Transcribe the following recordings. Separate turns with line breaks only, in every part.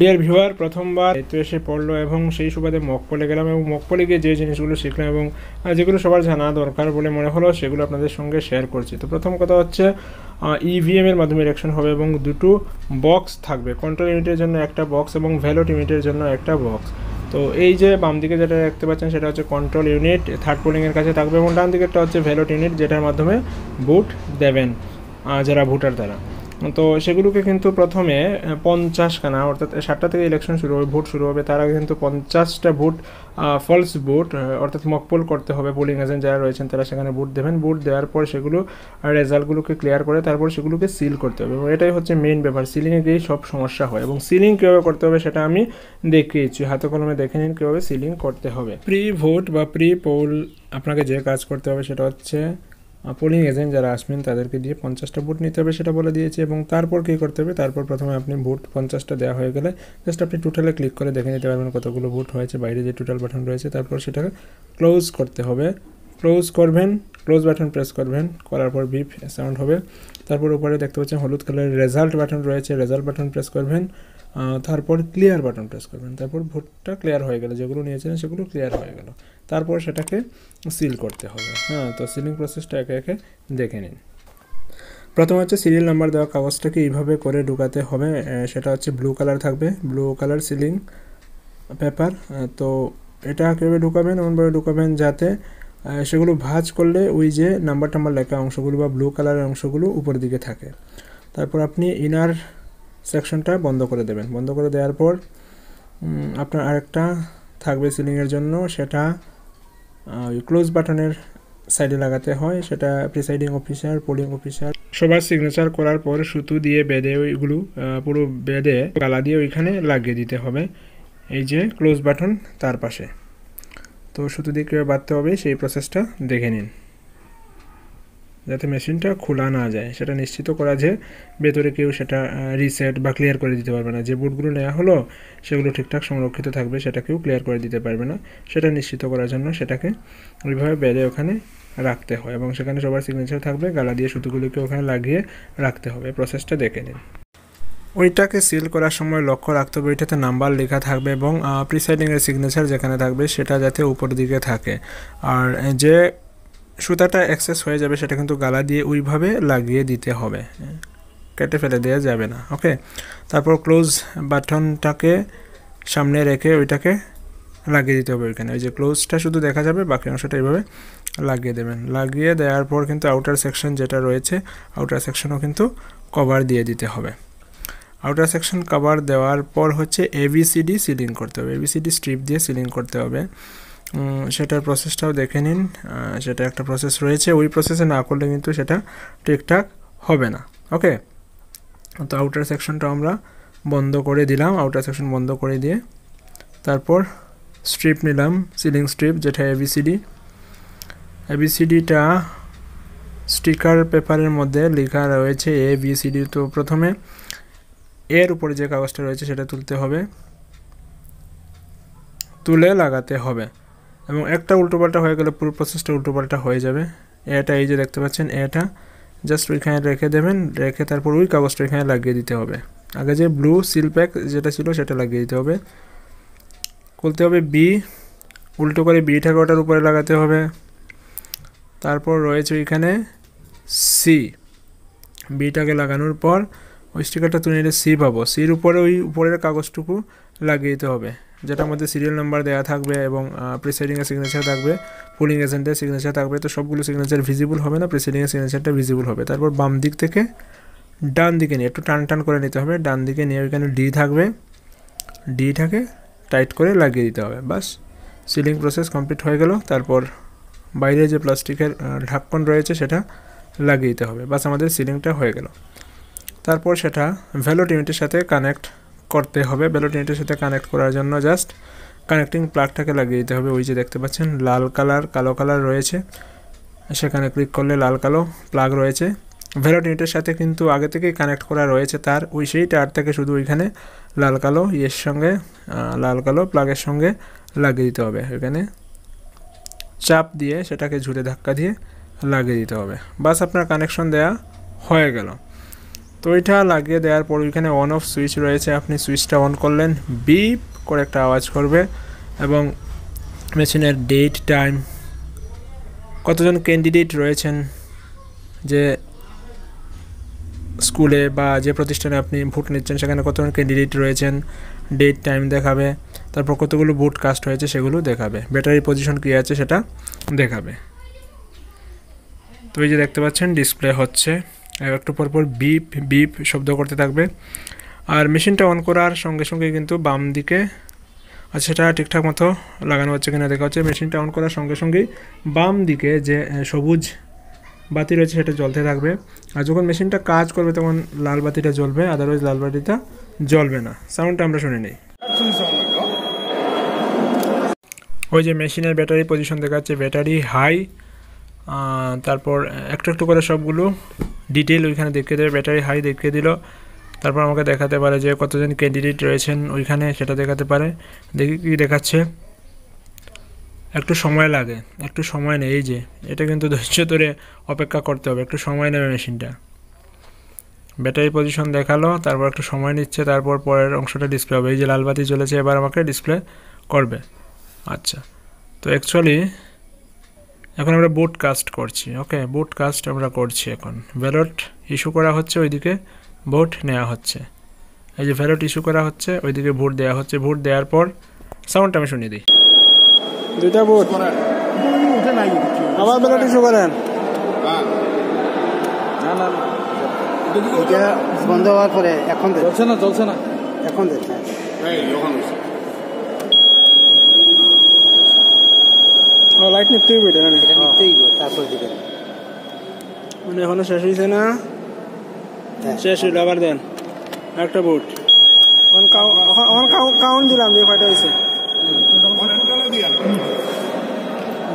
Dear viewer, প্রথমবার তো এসে পড়লো এবং সেই সুবাদে মক পলে গেলাম এবং মক পলে গিয়ে যে জিনিসগুলো শিখলাম এবং যেগুলো সবার জানা দরকার বলে মনে হলো সেগুলো আপনাদের সঙ্গে শেয়ার করছি। তো প্রথম কথা হচ্ছে EVM এর মাধ্যমে ইলেকশন হবে এবং দুটো বক্স থাকবে, কন্ট্রোল ইউনিটের জন্য একটা বক্স এবং ভ্যালট ইউনিটের জন্য একটা বক্স। তো এই যে বাম দিকে যেটা দেখতে পাচ্ছেন সেটা হচ্ছে কন্ট্রোল ইউনিট, থার্ড পোলিংয়ের কাছে থাকবে, এবং ডান দিকেরটা হচ্ছে ভ্যালট ইউনিট, যেটার মাধ্যমে ভোট দেবেন যারা ভোটার তারা। তো সেগুলোকে কিন্তু প্রথমে 50খানা, অর্থাৎ 7টা থেকে ইলেকশন শুরু হবে, ভোট শুরু হবে, তার আগে কিন্তু 50টা ভোট ফলস ভোট অর্থাৎ মকপোল করতে হবে। পোলিং এজেন্ট যারা রয়েছেন তারা সেখানে ভোট দেবেন। ভোট দেওয়ার পর সেগুলো রেজাল্টগুলোকে ক্লিয়ার করে তারপর সেগুলোকে সিল করতে হবে, এবং এটাই হচ্ছে মেইন ব্যাপার। সিলিংয়ে গিয়েই সব সমস্যা হয়, এবং সিলিং কীভাবে করতে হবে সেটা আমি দেখিয়েছি, হাতে কলমে দেখে নিন কীভাবে সিলিং করতে হবে। প্রি ভোট বা প্রি পোল আপনাকে যে কাজ করতে হবে সেটা হচ্ছে পোলিং এজেন্ট যারা আসবেন তাদেরকে দিয়ে 50টা ভোট নিতে হবে, সেটা বলে দিয়েছি। এবং তারপর কী করতে হবে, তারপর প্রথমে আপনি ভোট 50টা দেওয়া হয়ে গেলে জাস্ট আপনি টোটালে ক্লিক করে দেখে নিতে পারবেন কতগুলো ভোট হয়েছে, বাইরে যে টোটাল বাটন রয়েছে। তারপর সেটাকে ক্লোজ করতে হবে, ক্লোজ করবেন, ক্লোজ বাটন প্রেস করবেন, করার পর বিপ সাউন্ড হবে। তারপর উপরে দেখতে পাচ্ছেন হলুদ কালারের রেজাল্ট বাটন রয়েছে, রেজাল্ট বাটন প্রেস করবেন, তারপর ক্লিয়ার বাটন প্রেস করবেন। তারপর ভোটটা ক্লিয়ার হয়ে গেল, যেগুলো নিয়েছিলেন সেগুলো ক্লিয়ার হয়ে গেল। তারপর সেটাকে সিল করতে হবে। তো সিলিং প্রসেসটা একে একে দেখে নিন। প্রথমে হচ্ছে সিরিয়াল নাম্বার দেওয়া কাগজটাকে এইভাবে করে ঢুকাতে হবে, সেটা হচ্ছে ব্লু কালার থাকবে, ব্লু কালার সিলিং পেপার। তো এটা কীভাবে ঢুকাবেন, এমনভাবে ঢুকাবেন যাতে সেগুলো ভাঁজ করলে ওই যে নাম্বার টাম্বার লেখা অংশগুলো বা ব্লু কালারের অংশগুলো উপরের দিকে থাকে। তারপর আপনি ইনার সেকশনটা বন্ধ করে দেবেন। বন্ধ করে দেওয়ার পর আপনার আরেকটা থাকবে সিলিংয়ের জন্য, সেটা ওই ক্লোজ বাটনের সাইডে লাগাতে হয়। সেটা প্রিসাইডিং অফিসার, পোলিং অফিসার সবার সিগনেচার করার পর সুতো দিয়ে বেঁধে ওইগুলো পুরো বেঁধে গালা দিয়ে ওইখানে লাগিয়ে দিতে হবে, এই যে ক্লোজ বাটন তার পাশে। তো সুতো দিয়ে কীভাবে বাঁধতে হবে সেই প্রসেসটা দেখে নিন, যাতে মেশিনটা খোলা না যায় সেটা নিশ্চিত করা যে ভেতরে কেউ সেটা রিসেট বা ক্লিয়ার করে দিতে পারবে না। যে বুটগুলো নেওয়া হলো সেগুলো ঠিকঠাক সংরক্ষিত থাকবে, সেটা কেউ ক্লিয়ার করে দিতে পারবে না। সেটা নিশ্চিত করার জন্য সেটাকে ওইভাবে বেঁধে ওখানে রাখতে হয়, এবং সেখানে সবার সিগনেচার থাকবে, গালা দিয়ে সুতোগুলোকে ওখানে লাগিয়ে রাখতে হবে। প্রসেসটা দেখে নিন। ওইটাকে সিল করার সময় লক্ষ্য রাখতে হবে ওইটাতে নাম্বার লেখা থাকবে এবং প্রিসাইডিংয়ের সিগনেচার যেখানে থাকবে সেটা যাতে উপর দিকে থাকে। আর যে সুতাটা অ্যাক্সেস হয়ে যাবে সেটা কিন্তু গালা দিয়ে ওইভাবে লাগিয়ে দিতে হবে, কেটে ফেলে দেওয়া যাবে না। ওকে, তারপর ক্লোজ বাটনটাকে সামনে রেখে ওইটাকে লাগিয়ে দিতে হবে ওইখানে। ওই যে ক্লোজটা শুধু দেখা যাবে, বাকি অংশটা এইভাবে লাগিয়ে দেবেন। লাগিয়ে দেওয়ার পর কিন্তু আউটার সেকশন যেটা রয়েছে আউটার সেকশনও কিন্তু কভার দিয়ে দিতে হবে। আউটার সেকশন কভার দেওয়ার পর হচ্ছে ABCD সিলিং করতে হবে, ABCD স্ট্রিপ দিয়ে সিলিং করতে হবে। সেটার প্রসেসটাও দেখে নিন, সেটা একটা প্রসেস রয়েছে, ওই প্রসেসে না করলে কিন্তু সেটা ঠিকঠাক হবে না। ওকে, তো আউটার সেকশনটা আমরা বন্ধ করে দিলাম। আউটার সেকশন বন্ধ করে দিয়ে তারপর স্ট্রিপ নিলাম, সিলিং স্ট্রিপ যেটা ABCDটা স্টিকার পেপারের মধ্যে লেখা রয়েছে ABCD। তো প্রথমে এর উপরে যে কাগজটা রয়েছে সেটা তুলতে হবে, তুলে লাগাতে হবে, এবং একটা উল্টোপাল্টা হয়ে গেলে পুরো প্রসেসটা উল্টোপাল্টা হয়ে যাবে। এটা এই যে দেখতে পাচ্ছেন, এটা জাস্ট ওইখানে রেখে দেবেন, রেখে তারপর ওই কাগজটা ওইখানে লাগিয়ে দিতে হবে। আগে যে ব্লু সিল প্যাক যেটা ছিল সেটা লাগিয়ে দিতে হবে। খুলতে হবে বি, উল্টো করে বিটাকে ওটার উপরে লাগাতে হবে। তারপর রয়েছে ওইখানে সি, বিটাকে লাগানোর পর ওই স্টিকারটা তুলে নিলে সি পাবো, সির উপরে ওই উপরের কাগজটুকু লাগিয়ে দিতে হবে, যেটার মধ্যে সিরিয়াল নাম্বার দেওয়া থাকবে এবং প্রিসাইডিংয়ের সিগনেচার থাকবে, পোলিং এজেন্টের সিগনেচার থাকবে। তো সবগুলো সিগনেচার ভিজিবল হবে না, প্রিসাইডিংয়ের সিগনেচারটা ভিজিবল হবে। তারপর বাম দিক থেকে ডান দিকে নিয়ে একটু টান করে নিতে হবে, ডান দিকে নিয়ে ওইখানে ডি থাকবে, ডিটাকে টাইট করে লাগিয়ে দিতে হবে। বাস, সিলিং প্রসেস কমপ্লিট হয়ে গেল। তারপর বাইরে যে প্লাস্টিকের ঢাকন রয়েছে সেটা লাগিয়ে দিতে হবে। বাস, আমাদের সিলিংটা হয়ে গেল। তারপর সেটা ভ্যালট ইউনিটের সাথে কানেক্ট করতে হবে। ভ্যালট ইউনিটের সাথে কানেক্ট করার জন্য জাস্ট কানেক্টিং প্লাগটাকে লাগিয়ে দিতে হবে। ওই যে দেখতে পাচ্ছেন লাল কালার কালো কালার রয়েছে, সেখানে ক্লিক করলে লাল কালো প্লাগ রয়েছে। ভ্যালট ইউনিটের সাথে কিন্তু আগে থেকেই কানেক্ট করা রয়েছে তার, ওই সেই তার থেকে শুধু ওইখানে লাল কালো ইয়ের সঙ্গে লাল কালো প্লাগের সঙ্গে লাগিয়ে দিতে হবে। এখানে চাপ দিয়ে সেটাকে ঝুলে ধাক্কা দিয়ে লাগিয়ে দিতে হবে। বাস, আপনার কানেকশন দেয়া হয়ে গেল। তো এটা লাগিয়ে দেওয়ার পর ওইখানে অন অফ সুইচ রয়েছে, আপনি সুইচটা অন করলেন, বিপ করে একটা আওয়াজ করবে এবং মেশিনের ডেট টাইম, কতজন ক্যান্ডিডেট রয়েছেন যে স্কুলে বা যে প্রতিষ্ঠানে আপনি ভোট নিচ্ছেন সেখানে কতজন ক্যান্ডিডেট রয়েছেন, ডেট টাইম দেখাবে, তারপর কতগুলো ভোট কাস্ট হয়েছে সেগুলো দেখাবে, ব্যাটারি পজিশন কী আছে সেটা দেখাবে। তো এই যে দেখতে পাচ্ছেন ডিসপ্লে হচ্ছে, একটু পরপর বিপ বিপ শব্দ করতে থাকবে। আর মেশিনটা অন করার সঙ্গে সঙ্গে কিন্তু বাম দিকে, আর সেটা ঠিকঠাক মতো লাগানো হচ্ছে কিনা দেখা হচ্ছে, মেশিনটা অন করার সঙ্গে সঙ্গেই বাম দিকে যে সবুজ বাতি রয়েছে সেটা জ্বলতে থাকবে। আর যখন মেশিনটা কাজ করবে তখন লাল বাতিটা জ্বলবে, আদারওয়াইজ লাল বাতিটা জ্বলবে না। সাউন্ডটা আমরা শুনে নিই। ওই যে মেশিনের ব্যাটারি পজিশন দেখাচ্ছে, ব্যাটারি হাই, তারপর একটু একটু করে সবগুলো ডিটেল ওইখানে দেখিয়ে দেবে। ব্যাটারি হাই দেখিয়ে দিল, তারপর আমাকে দেখাতে পারে যে কতজন ক্যান্ডিডেট রয়েছেন ওইখানে, সেটা দেখাতে পারে। দেখি কী দেখাচ্ছে, একটু সময় লাগে, একটু সময় নেই, এই যে এটা কিন্তু ধৈর্য ধরে অপেক্ষা করতে হবে, একটু সময় নেবে মেশিনটা। ব্যাটারি পজিশন দেখালো, তারপর একটু সময় নিচ্ছে, তারপর পরের অংশটা ডিসপ্লে হবে। এই যে লাল বাতি জ্বলেছে, এবার আমাকে ডিসপ্লে করবে। আচ্ছা, তো অ্যাকচুয়ালি এখন আমরা ভোট কাস্ট করছি। ওকে, ভোট কাস্ট আমরা করছি। এখন ব্যালট ইস্যু করা হচ্ছে, ওইদিকে ভোট নেওয়া হচ্ছে। এই যে ব্যালট ইস্যু করা হচ্ছে, ওইদিকে ভোট দেওয়া হচ্ছে। ভোট দেওয়ার পর সাউন্ডটা আমি শুনিয়ে দিই। দুইটা ভোট আবার ব্যালট ইস্যু করেন।
বন্ধ হওয়ার পরে এখন চলছে না এখন
লাইট নিতেই বেটে না,
তারপর দিবেন
মানে এখনো শেষ হয়েছে না, শেষ হইল, আবার দেন একটা ভোট। কাউন্ট দিলাম দিয়ে কয়টা হয়েছে,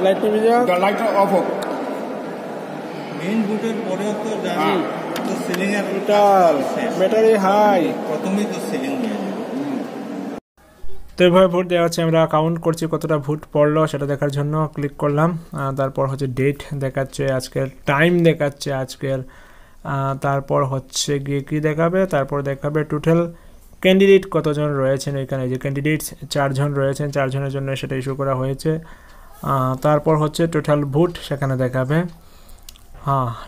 লাইট নিবি যাও,
লাইটটা অফ হোক।
মেইন বুটের পরে তো সিলিং এর
টোটাল ব্যাটারি হাই,
প্রথমেই তো সিলিং নিয়ে যাবে।
তো এইভাবে ভোট দেওয়া হচ্ছে। আমরা কাউন্ট করছি কতটা ভোট পড়লো সেটা দেখার জন্য ক্লিক করলাম। তারপর হচ্ছে ডেট দেখাচ্ছে, আজকের টাইম দেখাচ্ছে আজকের, তারপর হচ্ছে গিয়ে কী দেখাবে, তারপর দেখাবে টোটাল ক্যান্ডিডেট কতজন রয়েছেন এখানে। যে ক্যান্ডিডেট 4 জন রয়েছেন, 4 জনের জন্য সেটা ইস্যু করা হয়েছে। তারপর হচ্ছে টোটাল ভোট সেখানে দেখাবে,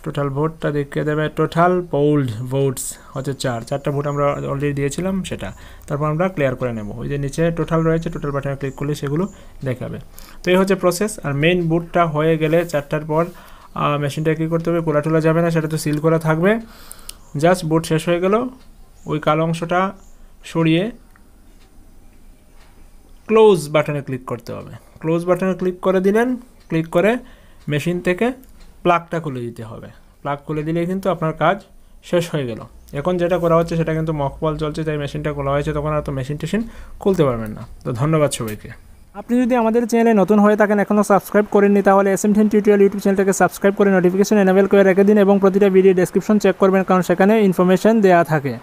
টোটাল ভোটটা দেখিয়ে দেবে। টোটাল পোল্ড ভোটস হচ্ছে 4টা ভোট আমরা অলরেডি দিয়েছিলাম সেটা। তারপর আমরা ক্লিয়ার করে নেব। ওই যে নিচে টোটাল রয়েছে, টোটাল বাটনে ক্লিক করলে সেগুলো দেখাবে। তো এই হচ্ছে প্রসেস। আর মেইন ভোটটা হয়ে গেলে 4টার পর মেশিনটা কী করতে হবে, খোলা যাবে না, সেটা তো সিল করা থাকবে। জাস্ট ভোট শেষ হয়ে গেল, ওই কালো অংশটা সরিয়ে ক্লোজ বাটনে ক্লিক করতে হবে। ক্লোজ বাটনে ক্লিক করে দিলেন, ক্লিক করে মেশিন থেকে প্লাগটা খুলে দিতে হবে। প্লাগ খুলে দিলে কিন্তু আপনার কাজ শেষ হয়ে গেল। এখন যেটা করা হচ্ছে সেটা কিন্তু মকপল চলছে, তাই মেশিনটা খোলা হয়েছে, তখন আর তো মেশিন খুলতে পারবেন না। তো ধন্যবাদ সবাইকে। আপনি যদি আমাদের চ্যানেলে নতুন হয়ে থাকেন, এখনও সাবস্ক্রাইব করেননি, তাহলে SMDN টিউটোরিয়াল ইউটিউব চ্যানেলটাকে সাবস্ক্রাইব করে নোটিফিকেশন এনেবল করে রেখে দিন এবং প্রতিটা ভিডিও ডেসক্রিপশন চেক করবেন, কারণ সেখানে ইনফরমেশন দেওয়া থাকে।